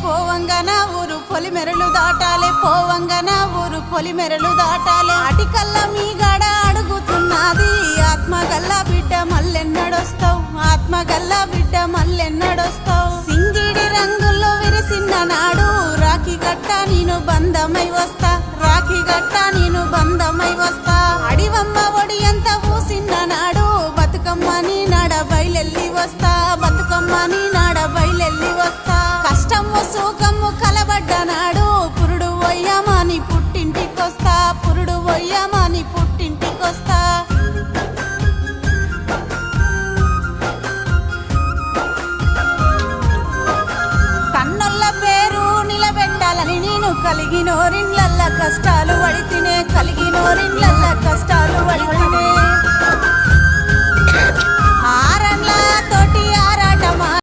పోవంగన ఊరు పొలిమెరలు దాటాలే పోవంగన ఊరు పొలిమెరలు దాటాలే అటికల్లా మీ గడ అడుగుతున్నది ఆత్మగల్ల బిడ్డ మల్లెన్నడొస్తావు ఆత్మగల్ల బిడ్డ మల్లెన్నడొస్తావు సింగిడి రంగుల్లో విరిసిన నాడు రాఖీ గట్ట నేను బంధమై వస్తా రాఖీ గట్ట నేను బంధమై వస్తా అడివమ్మ ఒడి ఎంత ఊసిన నాడు బతుకమ్మని నాడ బయలెల్లి వస్తా బతుకమ్మని నాడ బయలెల్లి వస్తా కష్టము సుఖము కలబడ్డ నాడు పురుడు వయ్యమాని పుట్టింటికొస్తా పురుడు వయ్యమాని పుట్టింటికొస్తా కన్నొల్ల పేరు నిలబెట్టాలని నేను కలిగినోరిండ్లల్ల కష్టాలు పడితేనే కలిగినోరిండ్లల్ల కష్టాలు పడితేనే